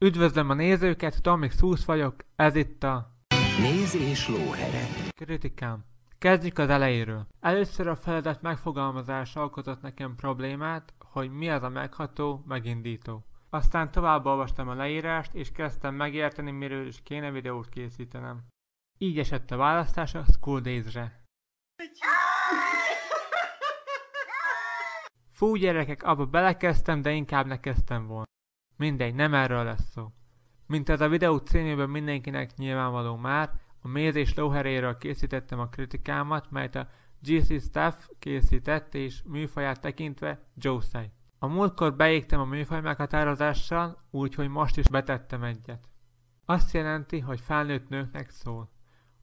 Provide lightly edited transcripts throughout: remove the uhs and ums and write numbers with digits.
Üdvözlöm a nézőket, Tomix 20 vagyok, ez itt a Nézés lóhere. kritikám. Kezdjük az elejéről. Először a feladat megfogalmazása okozott nekem problémát, hogy mi az a megható, megindító. Aztán tovább olvastam a leírást, és kezdtem megérteni, miről is kéne videót készítenem. Így esett a választás a School Days-re. Fú gyerekek, abba belekezdtem, de inkább ne kezdtem volna. Mindegy, nem erről lesz szó. Mint ez a videó címében mindenkinek nyilvánvaló már, a méz és lóheréről készítettem a kritikámat, melyet a GC Staff készített és műfaját tekintve Josei. A múltkor beégtem a műfaj meghatározással, úgyhogy most is betettem egyet. Azt jelenti, hogy felnőtt nőknek szól.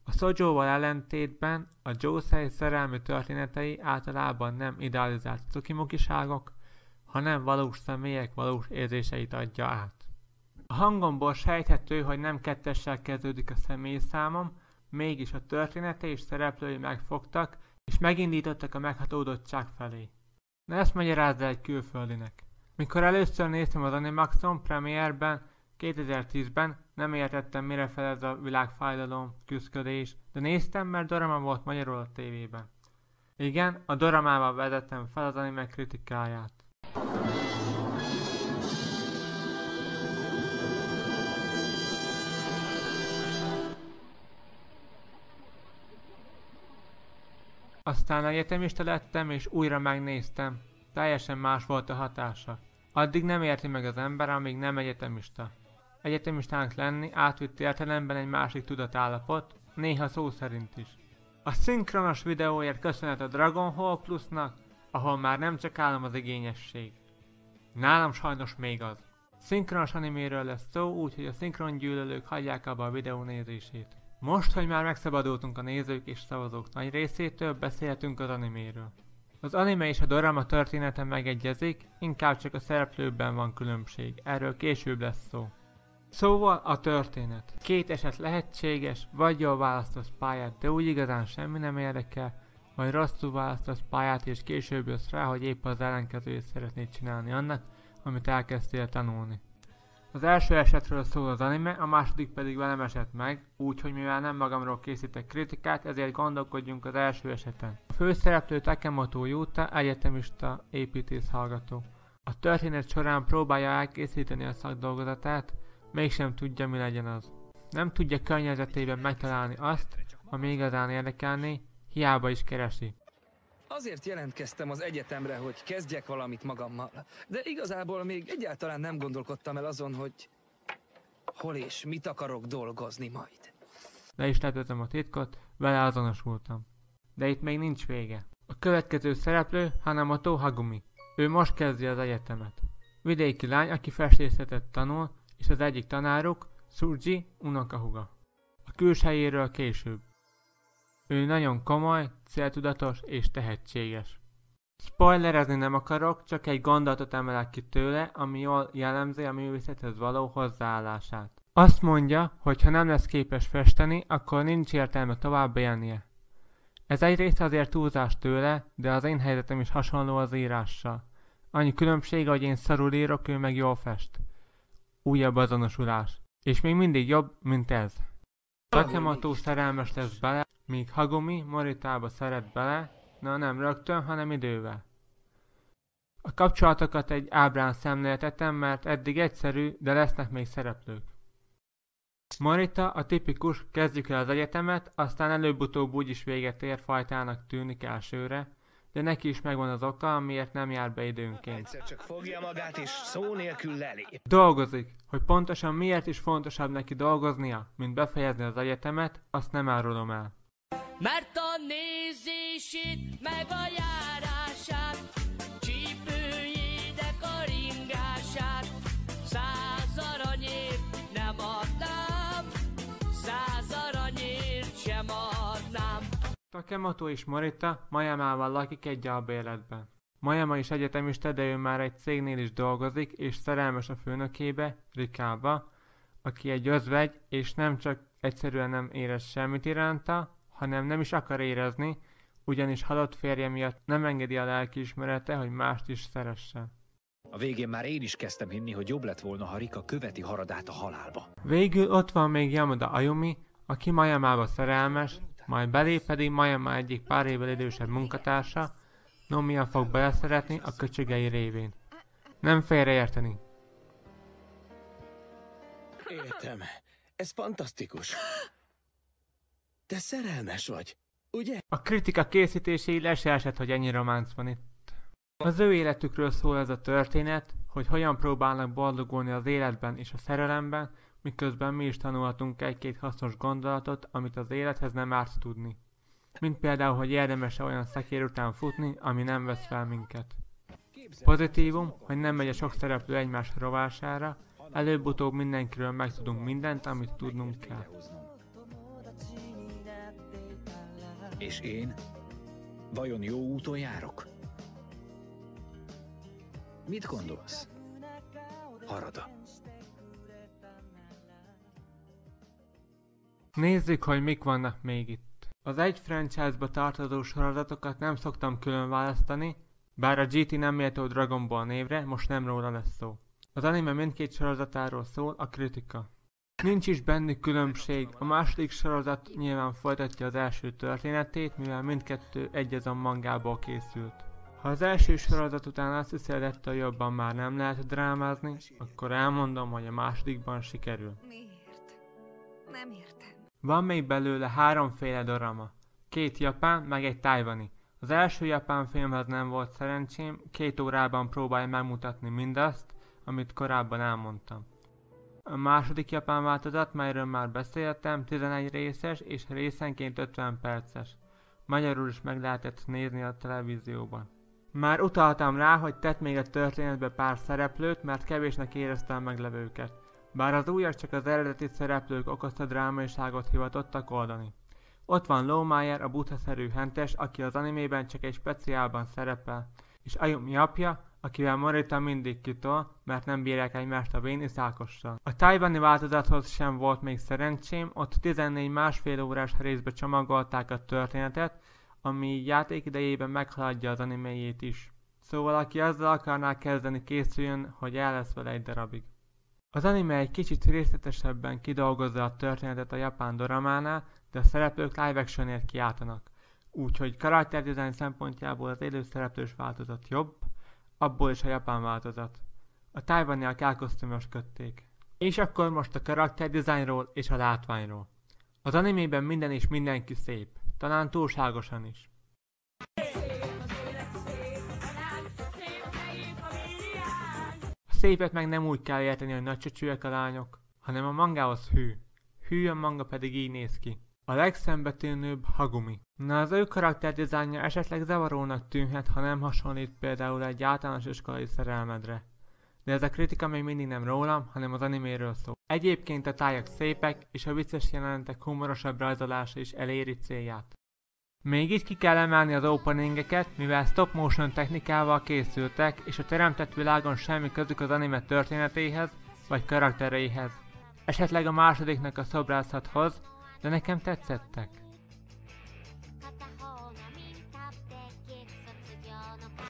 A Shoujoval ellentétben a Josei szerelmi történetei általában nem idealizált cukimukiságok, hanem valós személyek valós érzéseit adja át. A hangomból sejthető, hogy nem kettessel kezdődik a személyszámom, mégis a története és szereplői megfogtak, és megindítottak a meghatódottság felé. Na ezt magyarázd el egy külföldinek. Mikor először néztem az Animaxon Premiere-ben 2010-ben, nem értettem, mire felez a világfájdalom, küszködés, de néztem, mert dorama volt magyarul a tévében. Igen, a doramával vezettem fel az anime kritikáját. Aztán egyetemista lettem és újra megnéztem. Teljesen más volt a hatása. Addig nem érti meg az ember, amíg nem egyetemista. Egyetemistának lenni átvitt értelemben egy másik tudatállapot, néha szó szerint is. A szinkronos videóért köszönet a Dragon Hall Plusnak, ahol már nem csak állam az igényesség. Nálam sajnos még az. Szinkronos animéről lesz szó, úgyhogy a szinkron gyűlölők hagyják abba a videó nézését. Most, hogy már megszabadultunk a nézők és szavazók nagy részétől, beszélhetünk az animéről. Az anime és a dorama története megegyezik, inkább csak a szereplőkben van különbség, erről később lesz szó. Szóval a történet. Két eset lehetséges, vagy jól választasz pályát, de úgy igazán semmi nem érdekel, vagy rosszul választasz pályát és később jössz rá, hogy épp az ellenkezőjét szeretnéd csinálni annak, amit elkezdtél tanulni. Az első esetről szól az anime, a második pedig velem esett meg, úgyhogy mivel nem magamról készítek kritikát, ezért gondolkodjunk az első eseten. A főszereplő Takemoto Yuta, egyetemista építész hallgató. A történet során próbálja elkészíteni a szakdolgozatát, mégsem tudja, mi legyen az. Nem tudja környezetében megtalálni azt, ami igazán érdekelné, hiába is keresi. Azért jelentkeztem az egyetemre, hogy kezdjek valamit magammal, de igazából még egyáltalán nem gondolkodtam el azon, hogy hol és mit akarok dolgozni majd. Le is letettem a titkot, vele azonosultam. De itt még nincs vége. A következő szereplő Hanamoto Hagumi. Ő most kezdi az egyetemet. Vidéki lány, aki festészetet tanul, és az egyik tanáruk Tsuji unokahuga. A külsejéről később. Ő nagyon komoly, céltudatos és tehetséges. Spoilerezni nem akarok, csak egy gondolatot emelek ki tőle, ami jól jellemzi a művészethez való hozzáállását. Azt mondja, hogy ha nem lesz képes festeni, akkor nincs értelme tovább élnie. Ez egyrészt azért túlzás tőle, de az én helyzetem is hasonló az írással. Annyi különbség, hogy én szarul írok, ő meg jól fest. Újabb azonosulás. És még mindig jobb, mint ez. Takemoto szerelmes lesz bele, míg Hagumi Moritába szeret bele, na nem rögtön, hanem idővel. A kapcsolatokat egy ábrán szemléltetem, mert eddig egyszerű, de lesznek még szereplők. Morita a tipikus kezdjük el az egyetemet, aztán előbb-utóbb úgyis véget ér fajtának tűnik elsőre, de neki is megvan az oka, amiért nem jár be időnként. Egyszer csak fogja magát és szó nélkül lelép. Dolgozik. Hogy pontosan miért is fontosabb neki dolgoznia, mint befejezni az egyetemet, azt nem árulom el. Mert a nézését, meg a járását, csípőjének a ringását, 100 aranyért nem adnám, 100 aranyért sem adnám. Takemoto és Morita Mayamával lakik egy albérletben. Mayama is egyetemista, de ő már egy cégnél is dolgozik, és szerelmes a főnökébe, Rikába, aki egy özvegy, és nem csak egyszerűen nem érez semmit iránta, hanem nem is akar érezni, ugyanis halott férje miatt nem engedi a lelkiismerete, hogy mást is szeressen. A végén már én is kezdtem hinni, hogy jobb lett volna, ha Rika követi Haradát a halálba. Végül ott van még Yamada Ayumi, aki Mayamába szerelmes, majd belé pedig Mayama egyik pár évvel idősebb munkatársa, Nomiya fog beleszeretni a köcsögei révén. Nem félreérteni. Értem. Ez fantasztikus. Te szerelmes vagy, ugye? A kritika készítéséig le se esett, hogy ennyi románc van itt. Az ő életükről szól ez a történet, hogy hogyan próbálnak boldogulni az életben és a szerelemben, miközben mi is tanulhatunk egy-két hasznos gondolatot, amit az élethez nem árt tudni. Mint például, hogy érdemes-e olyan szekér után futni, ami nem vesz fel minket. Pozitívum, hogy nem megy a sok szereplő egymás rovására, előbb-utóbb mindenkiről megtudunk mindent, amit tudnunk kell. És én? Vajon jó úton járok? Mit gondolsz? Harada. Nézzük, hogy mik vannak még itt. Az egy franchise-ba tartozó sorozatokat nem szoktam külön választani, bár a GT nem méltó Dragon Ball névre, most nem róla lesz szó. Az anime mindkét sorozatáról szól a kritika. Nincs is bennük különbség, a második sorozat nyilván folytatja az első történetét, mivel mindkettő egyazon mangából készült. Ha az első sorozat után azt hiszed, ettől jobban már nem lehet drámázni, akkor elmondom, hogy a másodikban sikerül. Miért? Nem értem. Van még belőle háromféle dorama. 2 japán, meg egy tajvani. Az első japán filmhez nem volt szerencsém, 2 órában próbálja megmutatni mindazt, amit korábban elmondtam. A második japán változat, melyről már beszéltem, 11 részes és részenként 50 perces. Magyarul is meg lehetett nézni a televízióban. Már utaltam rá, hogy tett még a történetbe pár szereplőt, mert kevésnek érezte a meglevőket. Bár az újak csak az eredeti szereplők okozta drámaiságot hivatottak oldani. Ott van Lowmeyer, a buddha-szerű hentes, aki az animében csak egy speciálban szerepel, és Ayumi apja, akivel Morita mindig kitol, mert nem bírják egymást a vén iszákossal. A tajvani változathoz sem volt még szerencsém, ott 14 másfél órás részbe csomagolták a történetet, ami így játékidejében meghaladja az animéjét is. Szóval aki azzal akarná kezdeni, készüljön, hogy el lesz vele egy darabig. Az anime egy kicsit részletesebben kidolgozza a történetet a japán doramánál, de a szereplők live actionért kiáltanak. Úgyhogy karakterdesign szempontjából az élőszereplős változat jobb, abból is a japán változat. A tajvaniak elkosztümösködték. És akkor most a karakterdizájnról és a látványról. Az animében minden és mindenki szép, talán túlságosan is. A szépet meg nem úgy kell érteni, hogy nagy csöcsűek a lányok, hanem a mangához hű. Hű, a manga pedig így néz ki. A legszembetűnőbb Hagumi. Na, az ő karakterdizájnja esetleg zavarónak tűnhet, ha nem hasonlít például egy általános iskolai szerelmedre. De ez a kritika még mindig nem rólam, hanem az animéről szól. Egyébként a tájak szépek, és a vicces jelenetek humorosabb rajzolása is eléri célját. Még itt ki kell emelni az openingeket, mivel stop motion technikával készültek, és a teremtett világon semmi közük az anime történetéhez, vagy karaktereihez. Esetleg a másodiknak a szobrászathoz, de nekem tetszettek.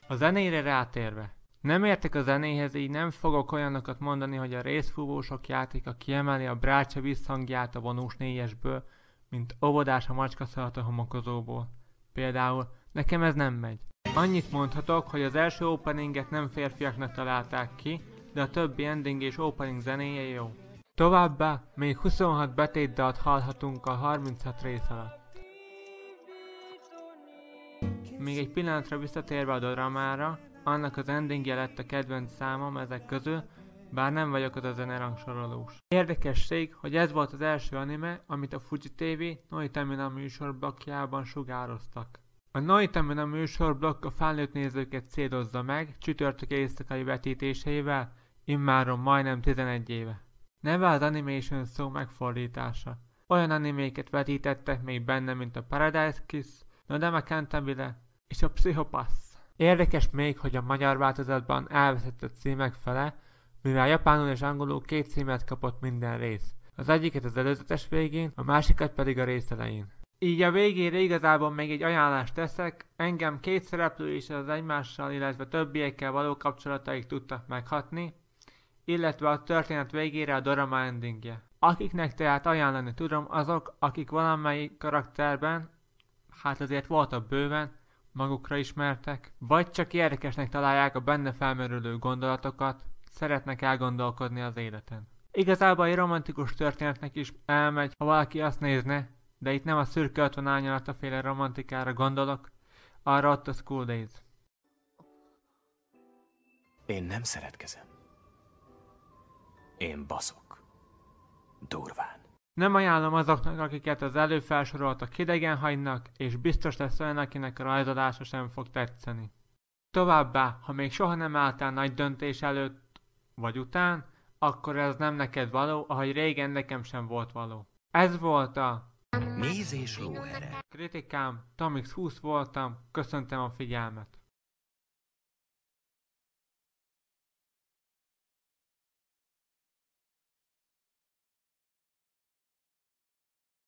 A zenére rátérve. Nem értek a zenéhez, így nem fogok olyanokat mondani, hogy a részfúvósok játéka kiemeli a brácsa visszhangját a vonós 4-esből, mint óvodás a macskaszalat a homokozóból. Például nekem ez nem megy. Annyit mondhatok, hogy az első openinget nem férfiaknak találták ki, de a többi ending és opening zenéje jó. Továbbá még 26 betétdalt hallhatunk a 36 rész alatt. Még egy pillanatra visszatérve a doramára, annak az endingje lett a kedvenc számom ezek közül, bár nem vagyok az a zenerangsorolós. Érdekesség, hogy ez volt az első anime, amit a Fuji TV Noitamina műsorblokkjában sugároztak. A Noitamina műsorblokk a felnőtt nézőket célozza meg csütörtök éjszakai vetítéseivel, immáron majdnem 11 éve. Neve az animation szó megfordítása. Olyan animéket vetítettek még benne, mint a Paradise Kiss, Nodama Cantabile és a Psychopath. Érdekes még, hogy a magyar változatban elveszett a címek fele, mivel japánul és angolul 2 címet kapott minden rész. Az egyiket az előzetes végén, a másikat pedig a rész elején. Így a végére igazából még egy ajánlást teszek, engem 2 szereplő is az egymással, illetve többiekkel való kapcsolataik tudtak meghatni, illetve a történet végére a drama endingje. Akiknek tehát ajánlani tudom, azok, akik valamelyik karakterben, hát azért voltak bőven, magukra ismertek, vagy csak érdekesnek találják a benne felmerülő gondolatokat, szeretnek elgondolkodni az életen. Igazából egy romantikus történetnek is elmegy, ha valaki azt nézne, de itt nem a szürke 50 árnyalata féle romantikára gondolok, arra ott a School Days. Én nem szeretkezem. Én baszok. Durván. Nem ajánlom azoknak, akiket az előfelsoroltak hidegen hagynak, és biztos lesz olyan, akinek a rajzolása sem fog tetszeni. Továbbá, ha még soha nem álltál nagy döntés előtt vagy után, akkor ez nem neked való, ahogy régen nekem sem volt való. Ez volt a Méz és lóhere. kritikám, Tomix 20 voltam, köszöntem a figyelmet.